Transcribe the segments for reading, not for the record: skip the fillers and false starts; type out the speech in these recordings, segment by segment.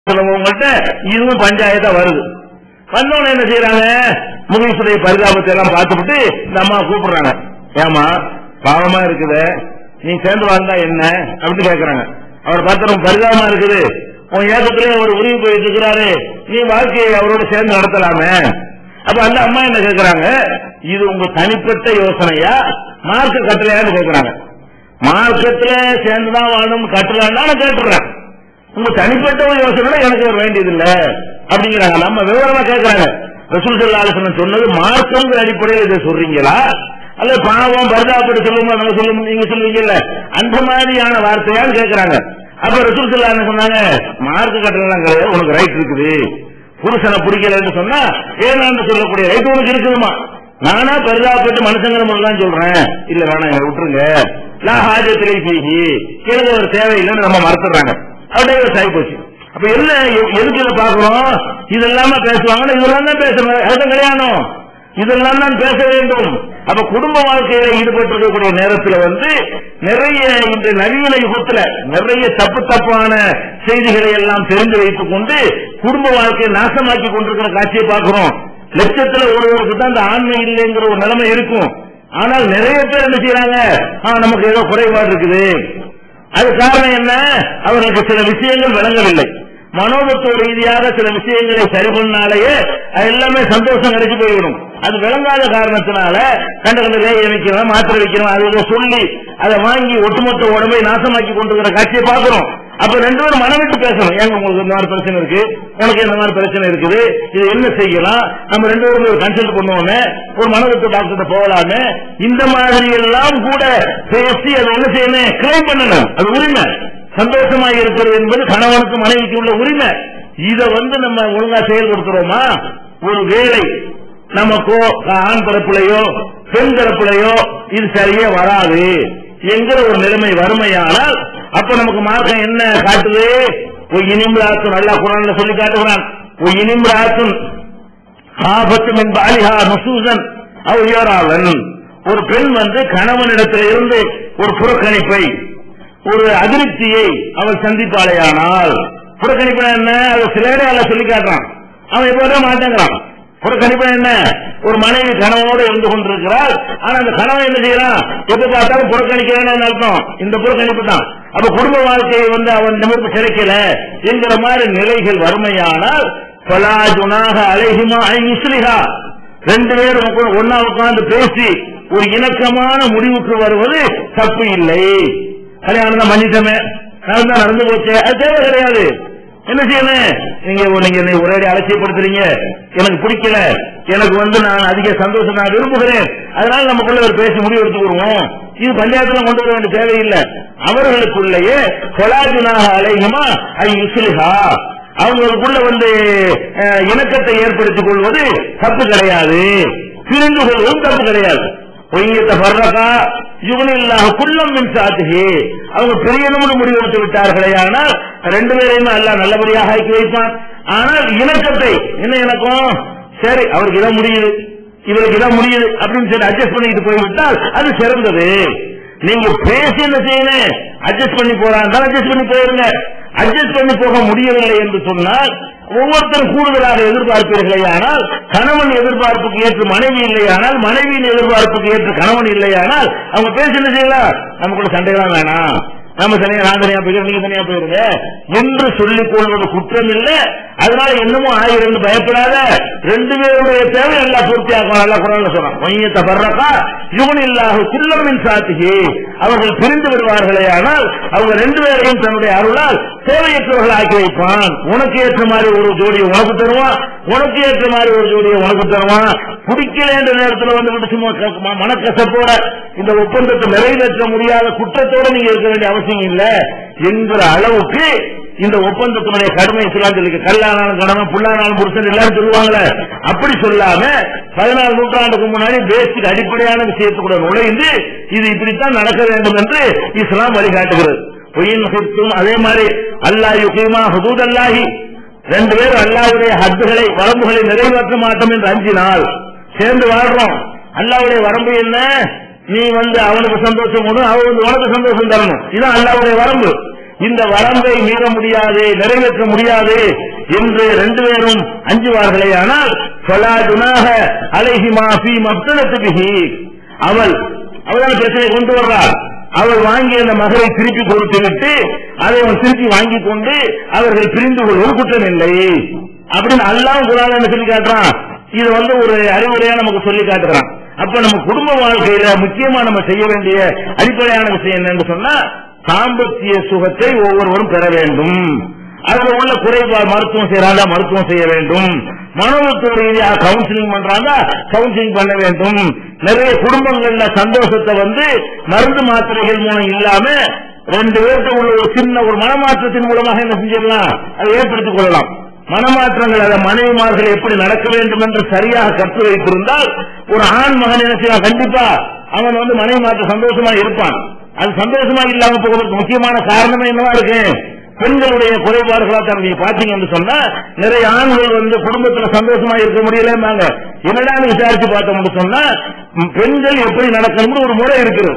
சொல்லுவவங்கள்ட்ட இதுவும் பஞ்சாயத்தா வருது. வந்தவன என்ன செய்யறாங்க, முகேஷுடைய பரிதாபத்தை எல்லாம் பார்த்துட்டு இந்த அம்மா கூப்பிடுறாங்க. ஏமா பாவமா இருக்குது, நீ சேர்ந்து வாழ்ந்தா என்ன அப்படின்னு கேட்கறாங்க. அவர் பார்த்தா பரிதாபமா இருக்குது, உன் ஏகத்திலே அவர் உருவி போயிட்டு இருக்கிறாரு, நீ வாழ்க்கையை அவரோட சேர்ந்து நடத்தலாமே. அப்ப அந்த அம்மா என்ன கேட்கறாங்க, இது உங்க தனிப்பட்ட யோசனையா மார்க்க கட்டளையான்னு கேட்கறாங்க. மார்க்கத்துல சேர்ந்துதான் வாழணும் கட்டலான்னு நான் கேட்டுறேன், உங்க தனிப்பட்ட யோசனை எனக்கு வேண்டியது இல்ல அப்படிங்கிறாங்க. நம்ம விவரமா கேட்கறாங்க. ரசூல் ஸல்லல்லாஹு அலைஹி வஸல்லம் சொன்னது மார்க்கங்கிற அடிப்படையில் இதை சொல்றீங்களா, அல்ல பாவம் பரிதாபப்பட்டு சொல்லுங்க நீங்க சொல்லுவீங்கல்ல அந்த மாதிரியான வார்த்தையான்னு கேட்கறாங்க. அப்ப ரசூல் ஸல்லல்லாஹு அலைஹி வஸல்லம் சொன்னாங்க, மார்க்க கட்டளை கிடையாது, உனக்கு ரைட் இருக்குது. புருஷனை பிடிக்கலன்னு சொன்னா ஏன்னு சொல்லக்கூடிய ரைட் உனக்கு இருக்குதுமா. நானா பரிதாபப்பட்டு மனுஷங்கிற முறையெல்லாம் சொல்றேன், இல்ல வேணாம் விட்டுருங்க, லா ஹாஜத்திலே செய்தி எனக்கு ஒரு தேவையில்லைன்னு நம்ம மறுத்துறாங்க. அப்படியே சாய் போச்சு. அப்ப என்ன எதுக்கு இதை பாக்குறோம், இதெல்லாம் பேசுவாங்க, இதெல்லாம் தான் பேசணும், அதுதான் கல்யாணம், இதெல்லாம் தான் பேச வேண்டும். அப்ப குடும்ப வாழ்க்கையில ஈடுபட்டிருக்கக்கூடிய நேரத்தில் நிறைய இந்த நவீன யுகத்துல நிறைய தப்பான செய்திகளை எல்லாம் தெரிந்து வைத்துக் கொண்டு குடும்ப வாழ்க்கையை நாசமாக்கி கொண்டிருக்கிற காட்சியை பார்க்கிறோம். லட்சத்துல ஒருவருக்கு தான் அந்த ஆண்மை இல்லைங்கிற ஒரு நிலைமை இருக்கும். ஆனால் நிறைய பேர் என்ன செய்யறாங்க, நமக்கு ஏதோ குறைபாடு இருக்குது. அது காரணம் என்ன, அவர்களுக்கு சில விஷயங்கள் விளங்கவில்லை. மனோதத்துவ ரீதியாக சில விஷயங்களை சரி பண்ணாலேயே எல்லாமே சந்தோஷம் கிடைச்சு போய்விடும். அது விளங்காத காரணத்தினால கண்ட லேய வைக்கிறோம், மாத்திரை வைக்கிறோம், அதை சொல்லி அதை வாங்கி ஒட்டுமொத்த உடம்பை நாசமாக்கி கொண்டிருக்கிற காட்சியை பார்க்கிறோம். அப்ப ரெண்டு பேரும் மனம் விட்டு பேசணும், ஏங்க உங்களுக்கு இந்த மாதிரி பிரச்சனை இருக்கு, உனக்கு இந்த மாதிரி பிரச்சனை இருக்குது, இது என்ன செய்யலாம், நம்ம ரெண்டு பேரும் கன்சல்ட் பண்ணுவோமே, ஒரு மனோதத்துவ டாக்டர் போகலாமே, இந்த மாதிரி எல்லாம் கூட பேசி அதை என்ன செய்யணும், கிளைம் பண்ணணும். அது உரிமை. சந்தோஷமாக இருக்கிறது என்பது கணவனுக்கு மனைவிக்கு உள்ள உரிமை. இதை நம்ம ஒழுங்கா செயல்படுத்துறோமா, ஒரு வேளை நமக்கோ ஆண் தரப்புலையோ பெண் தரப்புலையோ இது சரியே வராது என்கிற ஒரு நிலைமை வறுமையானால் அப்ப நமக்கு மார்க்கம் என்ன காட்டுது, இனிம்ராத்துன் அல்லாஹ் குர்ஆன்ல சொல்லி காட்டுகிறான், இனிம்ராத்துன் ஆபத்தும் என்ப அலிஹா நுசூசன் அவ் யராவன். ஒரு பெண் கணவனிடத்தில் இருந்து ஒரு புறக்கணிப்பை ஒரு அதிருப்தியை அவள் சந்திப்பாளையானால், புறக்கணிப்பு என்ன அதை சில இடங்களை சொல்லி காட்டுறான், அவன் எப்போதான் மாட்டேங்கிறான். புறக்கணிப்பு என்ன, ஒரு மனைவி கணவனோடு இருந்து கொண்டிருக்கிறாள், ஆனா அந்த கணவன் என்ன செய்யறான், எப்ப பார்த்தாலும் புறக்கணிக்கிறான்னு அர்த்தம், இந்த புறக்கணிப்பு தான். அப்ப குடும்ப வாழ்க்கையை அவன் நமக்கு கிடைக்கல என்கிற மாதிரி நிலைகள் வறுமையானால் பலா ஜுனாஹ அலைஹிமா ஐ இஸ்லிஹா, ரெண்டு பேரும் ஒன்னா உட்கார்ந்து பேசி ஒரு இணக்கமான முடிவுக்கு வருவது தப்பு இல்லை. கல்யாணம் தான் பண்ணிட்டமே, நடந்து போச்சு, அது தேவை கிடையாது. என்ன செய்யணும், நீங்க என்னை ஒரே அலட்சியப்படுத்துறீங்க, எனக்கு பிடிக்கல, எனக்கு நான் அதிக சந்தோஷம் நான் விரும்புகிறேன், அதனால நமக்குள்ள ஒரு பேசி முடிவு எடுத்துக்கிடுவோம். இது பஞ்சாயத்துல கொண்டு வர வேண்டிய தேவையில்லை. அவர்களுக்குள்ளேயே கொலாஜுனாக அலைஹிமா ஐ இஸ்லிஹா, அவங்களுக்குள்ள இணக்கத்தை ஏற்படுத்திக் கொள்வது தப்பு கிடையாது, பிரிந்து கொள்வதும் தப்பு கிடையாது. அவங்க பிரியணும்னு முடிவெடுத்து விட்டார்களே, ஆனால் ரெண்டு பேரையுமே அல்லாஹ் நல்லபடியாக ஆக்கி வைப்பான். ஆனால் இணக்கத்தை என்ன இணக்கம், சரி அவருக்கு இதான் முடியுது இவருக்கு இதான் முடியுது அப்படின்னு சொல்லி அட்ஜஸ்ட் பண்ணிட்டு போய்விட்டால் அது சிறந்தது. நீங்க பேசி என்ன செய்யணும், அட்ஜஸ்ட் பண்ணி போறாங்க, அட்ஜஸ்ட் பண்ணி போயிருங்க. அட்ஜஸ்ட் பண்ணி போக முடியவில்லை என்று சொன்னால் ஒவ்வொருத்தரும் கூடுதலாக எதிர்பார்ப்பீர்களே, ஆனால் கணவன் எதிர்பார்ப்புக்கு ஏற்று மனைவி இல்லையானால், மனைவியின் எதிர்பார்ப்புக்கு ஏற்று கணவன் இல்லையானால் அவங்க பேசி என்ன செய்யலாம், நமக்குள்ள சண்டைதான் வேணாம், நம்ம தனியா நான் தனியா போயிருக்கேன் நீங்க தனியா போயிருங்க என்று சொல்லிக் கொள்வது குற்றம் இல்லை. அதனால என்னமோ ஆயிரம் பயப்படாத, ரெண்டு பேருடைய தேவை எல்லாம் பூர்த்தியாகும். நல்லா குரான்ல சொல்றான், மையத்தை பர்றக்கா யுவன் இல்லாத குள்ளமின் சாத்திகி, அவர்கள் பிரிந்து விடுவார்களே, ஆனால் அவங்க ரெண்டு பேரையும் தன்னுடைய அருளால் தேவையற்றவர்கள் ஆக்கி வைப்பான். உனக்கு ஏற்ற மாதிரி ஒரு ஜோடியை உனக்கு தருவான், உனக்கு ஏற்ற மாதிரி ஒரு ஜோடியை உனக்கு தருவான். பிடிக்கல என்ற நேரத்தில் சும்மா மனக்கசப்போட இந்த ஒப்பந்தத்தை நிறைவேற்ற முடியாத குற்றத்தோட நீங்க இருக்க வேண்டிய அவசியம் இல்லை என்கிற அளவுக்கு இந்த ஒப்பந்தத்தினுடைய கடுமை சொல்லி, கல்லானாலும் கடமை புல்லானாலும் புருஷன் எல்லாரும் சொல்லுவாங்களே, அப்படி சொல்லாம 14 நூற்றாண்டுக்கு முன்னாடி பேசிக் அடிப்படையான விஷயத்துக்கூட நுழைந்து இது இப்படித்தான் நடக்க வேண்டும் என்று இஸ்லாம் வழிகாட்டுகிறது. அதே மாதிரி அல்லாஹ் யுகீமா ஹுதூத் அல்லாஹி, ரெண்டு பேரும் அல்லாஹ்வுடைய ஹத்துகளை வரம்புகளை நிறைவேற்ற மாட்டோம் என்று அஞ்சினால் சேர்ந்து வாழ்றோம். அல்லாஹ்வுடைய வரம்பு என்ன, நீ அவனுக்கு சந்தோஷம் கொடு, அவன் உனக்கு சந்தோஷம் தரணும், இதுதான் அல்லாஹ்வுடைய வரம்பு. இந்த வரம்பை மீற முடியாது, நிறைவேற்ற முடியாது என்று ரெண்டு பேரும் அஞ்சுவார்களே. ஆனால் ஃபலா ஜுனாஹ அலைஹிமா ஃபீ மப்தலத்திஹி, அவள் பிரச்சனை கொண்டு வர்றாள். அவள் வாங்கிய அந்த மகளை திருப்பி கொடுத்து விட்டு அதை அவன் திருப்பி வாங்கி கொண்டு அவர்கள் பிரிந்து கொள்வது குற்றம் இல்லை அப்படின்னு அல்லாஹ் குர்ஆன்ல சொல்லி காட்டுறான். இது ஒரு அறிவுரையா நமக்கு சொல்லி காட்டுறான். அப்ப நம்ம குடும்ப வாழ்க்கையில முக்கியமா நம்ம செய்ய வேண்டிய அடிப்படையான விஷயம் என்னன்னு சொன்னா, தாம்பத்திய சுகத்தை ஒவ்வொருவரும் பெற வேண்டும். அதுல உள்ள குறைபாடு மருத்துவம் செய்யறாங்க, மருத்துவம் செய்ய வேண்டும். மனோதத்துவ ரீதியாக கவுன்சிலிங் பண்றாங்க, கவுன்சிலிங் பண்ண வேண்டும். நிறைய குடும்பங்கள்ல சந்தோஷத்தை மருந்து மாத்திரைகள் மூலம் இல்லாம ரெண்டு பேருக்கு உள்ள ஒரு சின்ன ஒரு மனமாற்றத்தின் மூலமாக என்ன செஞ்சிடலாம், அதை ஏற்படுத்திக் கொள்ளலாம். மனமாற்றங்கள் அதை மனைவிமார்கள் எப்படி நடக்க வேண்டும் என்று சரியாக கற்று வைத்திருந்தால் ஒரு ஆண் மகன் என்ன செய்வான், கண்டிப்பா அவன் மனைவி மாற்ற சந்தோஷமா இருப்பான். அது சந்தோஷமா இல்லாம போவதற்கு முக்கியமான காரணமே என்னவா இருக்கு, பெண்களுடைய குறைபாடுகளா தான். நீங்க பாத்தீங்கன்னு சொன்னா நிறைய ஆண்கள் குடும்பத்துல சந்தோஷமா இருக்க முடியலம்பாங்க. என்னடா விசாரிச்சு பார்த்தோம்னு சொன்னா பெண்கள் எப்படி நடக்கணும்னு ஒரு முறை இருக்குது.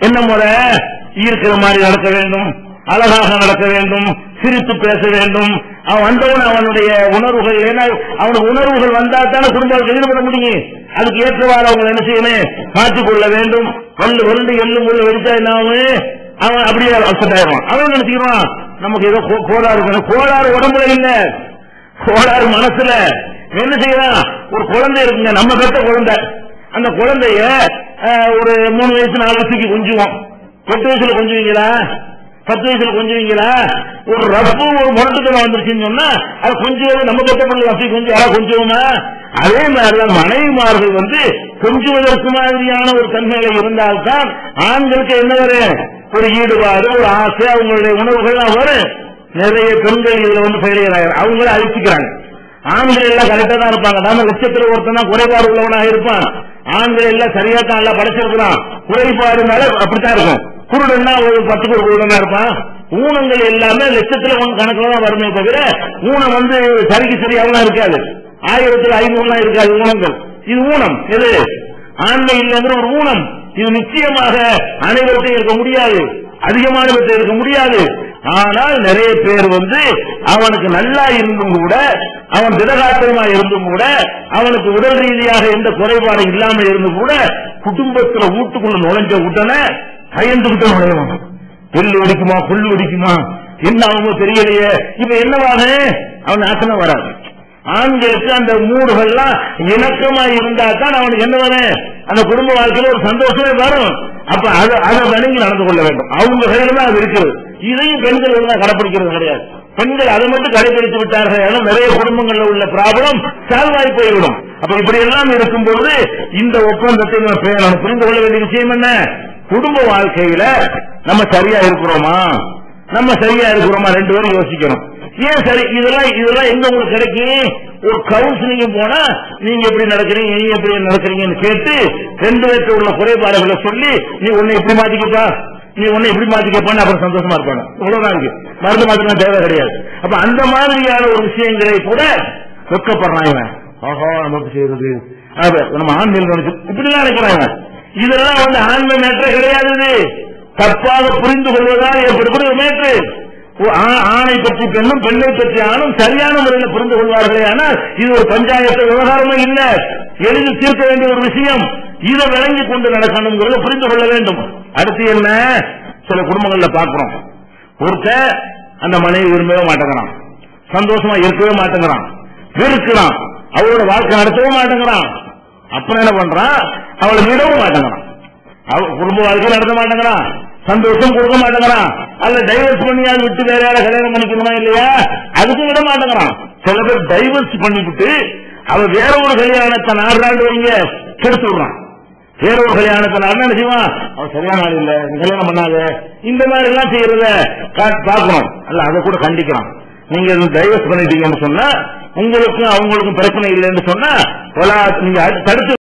என்ன முறை? ஈர்க்கிற மாதிரி நடக்க வேண்டும், அழகாக நடக்க வேண்டும், சிரித்து பேச வேண்டும். அவன் வந்தவன் அவனுடைய உணர்வுகள், ஏன்னா அவனுக்கு உணர்வுகள் வந்தா தானே குடும்பம் ஈடுபட முடியும். அதுக்கு ஏற்றவாறு அவங்க என்ன செய்யணும், மாற்றிக்கொள்ள வேண்டும். வருண்டு எள்ளும் உள்ள வெடிச்சா என்ன ஆகும், அவன் அப்படியே அப்செட் ஆயிடுவான். அவன் நினைச்சுக்கிறான் நமக்கு ஏதோ கோளாறு இருக்கணும். கோளாறு உடம்புல இல்ல, கோளாறு மனசுல. என்ன செய்யறான், ஒரு குழந்தை இருக்குங்க, நம்ம பெற்ற குழந்தை. அந்த குழந்தைய ஒரு 3 வயசு 4 வயசுக்கு கொஞ்சுவோம். 8 வயசுல கொஞ்சுவீங்களா, 10 வயசுல கொஞ்சுவீங்களா? ஒரு ரப்பு ஒரு முரட்டுத்தனம் வந்துருச்சுன்னு சொன்னா அது கொஞ்சம் நம்ம பெற்ற பிள்ளை கொஞ்சம் யாரா கொஞ்சுவோமா? அதே மாதிரிதான் மனைவிமார்கள் கொஞ்சுவதற்கு மாதிரியான ஒரு தன்மையில இருந்தால்தான் ஆண்களுக்கு என்ன வரும், ஒரு ஈடுபாடு, ஒரு ஆசை, அவங்களுடைய உணவுகள் வரும். நிறைய பெண்கள் இதுல ஃபெயிலியர் ஆகிறாங்க, அவங்கள அழிச்சுக்கிறாங்க. ஆண்கள் எல்லாம் கரெக்டா தான் இருப்பாங்க. நாம லட்சத்துல ஒருத்தனா குறைபாடு உள்ளவனாக இருப்பான். ஆண்கள் எல்லாம் சரியா தான் எல்லாம் படைச்சிருக்கிறான். குறைபாடுனால அப்படித்தான் இருக்கும். குருடன்னா ஒரு 10 பேர் குருடனா இருப்பான். ஊனங்கள் எல்லாமே லட்சத்துல கணக்குல தான் வருமே தவிர ஊனம் சரிக்கு சரியாவெல்லாம் இருக்காது. 1500 இருக்காது ஊனங்கள். இது ஊனம். எது ஆண்மை இல்லைங்கிற ஒரு ஊனம். இது நிச்சயமாக அனைவருக்கும் இருக்க முடியாது, அதிகமானவற்றை இருக்க முடியாது. ஆனால் நிறைய பேர் அவனுக்கு நல்லா இருந்தும் கூட, அவன் திடகாத்திரமா இருந்தும் கூட, அவனுக்கு உடல் ரீதியாக எந்த குறைபாடும் இல்லாமல் இருந்தும் கூட குடும்பத்துல வீட்டுக்குள்ள நுழைஞ்ச உடனே பயந்துகிட்ட நுழைவான். எள்ளு வெடிக்குமா, புல்லு வெடிக்குமா, என்ன அவங்க தெரியலையே. இப்ப என்னவாக அவன் ஆசனை வராது. ஆண்களுக்கு அந்த மூடுகள்லாம் இணக்கமா இருந்தா தான் அவனுக்கு என்ன வரும், அந்த குடும்ப வாழ்க்கையில ஒரு சந்தோஷமே வரும். அப்ப அதை வணங்கி நடந்து கொள்ள வேண்டும். அவங்க கையில தான் அது இருக்குது. இதையும் பெண்கள் தான் கடைபிடிக்கிறது கிடையாது. பெண்கள் அதை மட்டும் கடைபிடித்து விட்டார்கள். நிறைய குடும்பங்களில் உள்ள ப்ராப்ளம் சால்வ் ஆகி போய்விடும். அப்ப இப்படி எல்லாம் இருக்கும்போது இந்த ஒப்பந்தத்தை நம்ம புரிந்து கொள்ள வேண்டிய விஷயம் என்ன, குடும்ப வாழ்க்கையில நம்ம சரியா இருக்கிறோமா, ரெண்டு பேரும் யோசிக்கணும். ஏன் சரி, இதெல்லாம் எங்க உங்களுக்கு கிடைக்கும்? ஒரு கவுன்சிலிங் போனா நீங்க எப்படி நடக்கிறீங்க, நீங்க எப்படி நடக்கிறீங்கன்னு கேட்டு ரெண்டு பேருக்கு உள்ள குறைபாடுகளை சொல்லி நீ உன்னை எப்படி மாத்திக்கப்பா, நீ உன்னை எப்படி மாத்திக்கப்பான்னு அப்புறம் சந்தோஷமா இருப்பாங்க. இவ்வளவுதான் இருக்கு, மருந்து மாத்திரம் தேவை கிடையாது. அப்ப அந்த மாதிரியான ஒரு விஷயங்களை கூட வெக்கப்படுறாங்க. ஆஹா நமக்கு செய்யறது நம்ம ஆண்மையில் நினைச்சு இப்படிதான் நினைக்கிறாங்க. இதெல்லாம் ஆண்மை மேற்ற கிடையாது. தப்பாக புரிந்து கொள்வதால் ஏற்படுகிற ஒரு மேற்று. ஆணை பற்றி பெண்ணும், பெண்ணை பற்றி ஆணும் சரியான முறையில் புரிந்து கொள்வார்களே. ஆனால் இது ஒரு பஞ்சாயத்து விவகாரமே இல்ல, எளிதில் தீர்க்க வேண்டிய ஒரு விஷயம். இதை விளங்கி கொண்டு நடக்கணும், புரிந்து கொள்ள வேண்டும். அடுத்து என்ன, சில குடும்பங்கள்ல பாக்குறோம், ஒருத்தர் அந்த மனைவி விரும்பவே மாட்டேங்கிறான், சந்தோஷமா இருக்கவே மாட்டேங்கிறான், வெறுக்கிறான், அவளோட வாழ்க்கை நடத்தவே மாட்டேங்கிறான். அப்புறம் என்ன பண்றான், அவளை விடவும் மாட்டேங்கிறான், குடும்ப வாழ்க்கை நடத்த மாட்டேங்கிறான், சந்தோஷம் கொடுக்க மாட்டேங்கிறான். அல்ல டைவர்ஸ் பண்ணியாவது விட்டு வேற யாரை கல்யாணம் பண்ணிக்கணுமா இல்லையா, அதுக்கும் விட மாட்டேங்கிறான். சில பேர் டைவர்ஸ் பண்ணிவிட்டு அவ வேற ஒரு கல்யாணத்தை 4 நாள் வைங்க கெடுத்து விடுறான். வேற ஒரு கல்யாணத்தை என்ன செய்வான், அவன் சரியான ஆள் இல்ல, கல்யாணம் பண்ணாத, இந்த மாதிரி எல்லாம் செய்யறத பாக்கணும். அல்ல அதை கூட கண்டிக்கிறான். நீங்க டைவர்ஸ் பண்ணிட்டீங்கன்னு சொன்னா உங்களுக்கும் அவங்களுக்கும் பிரச்சனை இல்லைன்னு சொன்னா நீங்க தடுத்து